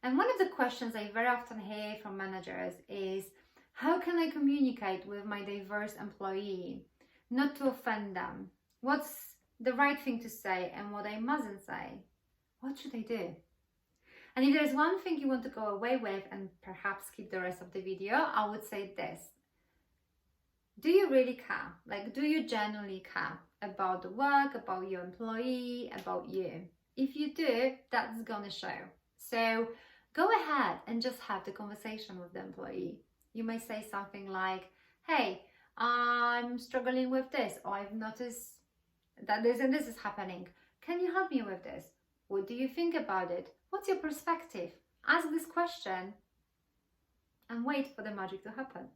And one of the questions I very often hear from managers is, how can I communicate with my diverse employee not to offend them? What's the right thing to say and what I mustn't say? What should I do? And if there's one thing you want to go away with and perhaps skip the rest of the video, I would say this. Do you really care? Like, do you genuinely care about the work, about your employee, about you? If you do, that's gonna show. So go ahead and just have the conversation with the employee. You may say something like, hey, I'm struggling with this, or I've noticed that this and this is happening. Can you help me with this? What do you think about it? What's your perspective? Ask this question and wait for the magic to happen.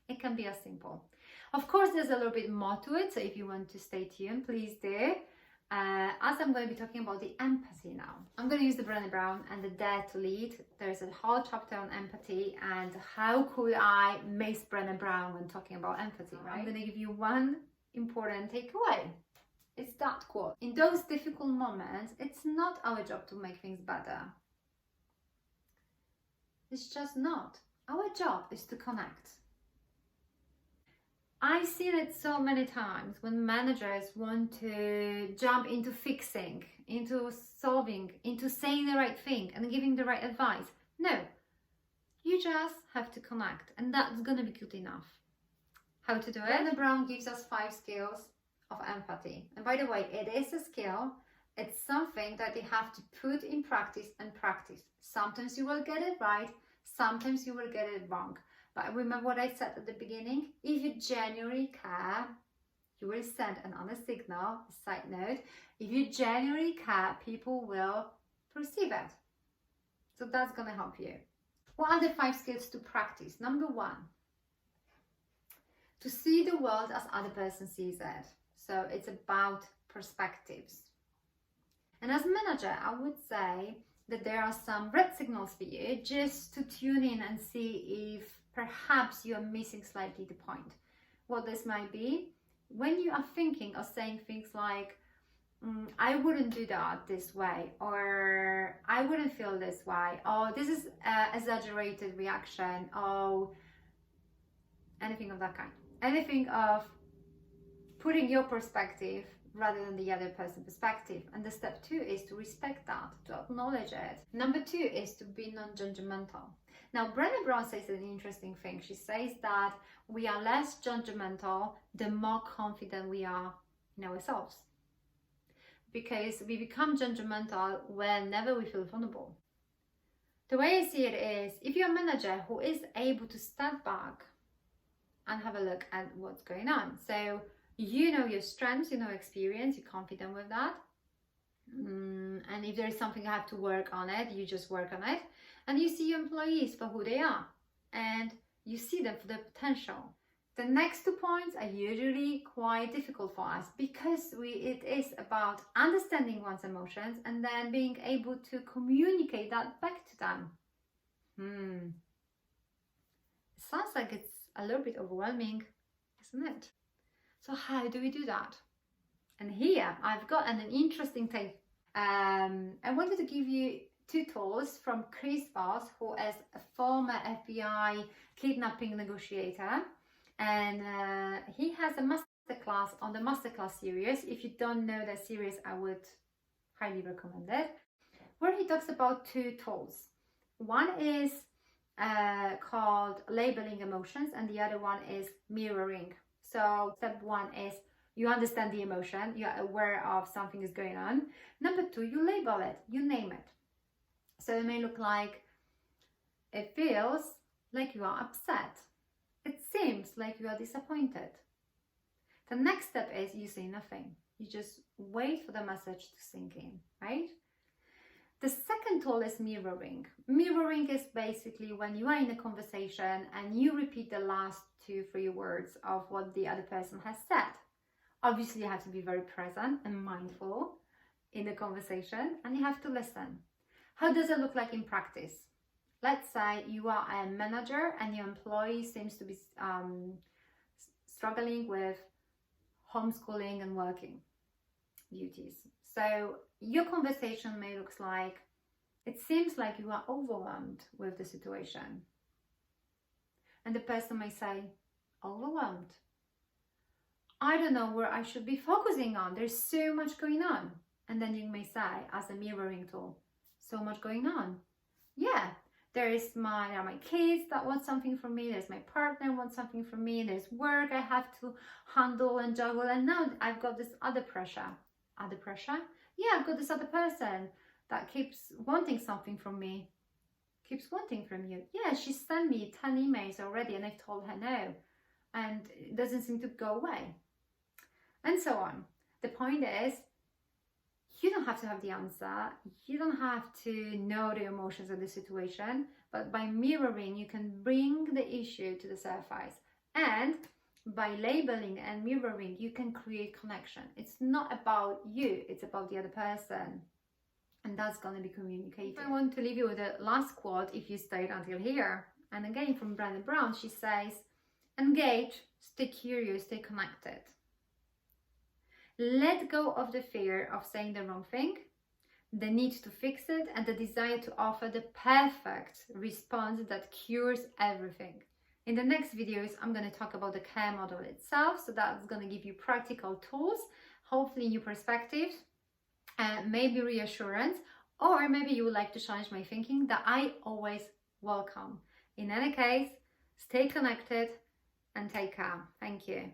It can be as simple. Of course, there's a little bit more to it, so if you want to stay tuned, please do. As I'm going to be talking about the empathy now, I'm going to use the Brené Brown and the Dare to Lead. There's a whole chapter on empathy and how could I miss Brené Brown when talking about empathy, right? I'm going to give you one important takeaway. It's that quote. In those difficult moments, it's not our job to make things better. It's just not. Our job is to connect. I've seen it so many times when managers want to jump into fixing, into solving, into saying the right thing and giving the right advice. No, you just have to connect, and that's gonna be good enough. How to do it? Brené Brown gives us 5 skills of empathy. And by the way, it is a skill. It's something that you have to put in practice and practice. Sometimes you will get it right, sometimes you will get it wrong. But remember what I said at the beginning? If you genuinely care, you will send an honest signal. Side note, if you genuinely care, people will perceive it. So that's going to help you. What are the 5 skills to practice? Number 1, to see the world as other person sees it. So it's about perspectives. And as a manager, I would say that there are some red signals for you just to tune in and see if perhaps you are missing slightly the point. What this might be, when you are thinking or saying things like, I wouldn't do that this way, or I wouldn't feel this way, or this is an exaggerated reaction, or anything of that kind. Anything of putting your perspective rather than the other person's perspective. And the step 2 is to respect that, to acknowledge it. Number 2 is to be non-judgmental. Now, Brené Brown says an interesting thing. She says that we are less judgmental the more confident we are in ourselves. Because we become judgmental whenever we feel vulnerable. The way I see it is, if you're a manager who is able to step back and have a look at what's going on. So you know your strengths, you know experience, you're confident with that. And if there is something you have to work on it, you just work on it. And you see your employees for who they are. And you see them for their potential. The next 2 points are usually quite difficult for us because it is about understanding one's emotions and then being able to communicate that back to them. It sounds like it's a little bit overwhelming, isn't it? So how do we do that? And here I've got an interesting take. I wanted to give you 2 tools from Voss, who is a former FBI kidnapping negotiator. And he has a masterclass on the Masterclass series. If you don't know that series, I would highly recommend it. Where he talks about 2 tools. One is called labeling emotions, and the other one is mirroring. So step 1 is you understand the emotion, you're aware of something is going on. Number 2, you label it, you name it. So it may look like, it feels like you are upset. It seems like you are disappointed. The next step is you say nothing. You just wait for the message to sink in, right? The second tool is mirroring. Mirroring is basically when you are in a conversation and you repeat the last 2-3 words of what the other person has said. Obviously, you have to be very present and mindful in the conversation, and you have to listen. How does it look like in practice? Let's say you are a manager and your employee seems to be struggling with homeschooling and working duties. So your conversation may look like, It seems like you are overwhelmed with the situation. And the person may say, overwhelmed. I don't know where I should be focusing on. There's so much going on. And then you may say, as a mirroring tool, so much going on. Yeah, there are my kids that want something from me. There's my partner wants something from me. There's work I have to handle and juggle. And now I've got this other pressure. Other pressure? Yeah, I've got this other person that keeps wanting something from me. Keeps wanting from you. Yeah, she sent me 10 emails already and I've told her no. And it doesn't seem to go away. And so on. The point is, you don't have to have the answer. You don't have to know the emotions of the situation. But by mirroring, you can bring the issue to the surface. And by labeling and mirroring, you can create connection. It's not about you. It's about the other person. And that's going to be communicated. I want to leave you with the last quote if you stayed until here. And again from Brené Brown, she says, engage, stay curious, stay connected. Let go of the fear of saying the wrong thing, the need to fix it, and the desire to offer the perfect response that cures everything. In the next videos, I'm going to talk about the care model itself. So that's going to give you practical tools, hopefully new perspectives, maybe reassurance, or maybe you would like to challenge my thinking that I always welcome. In any case, stay connected and take care. Thank you.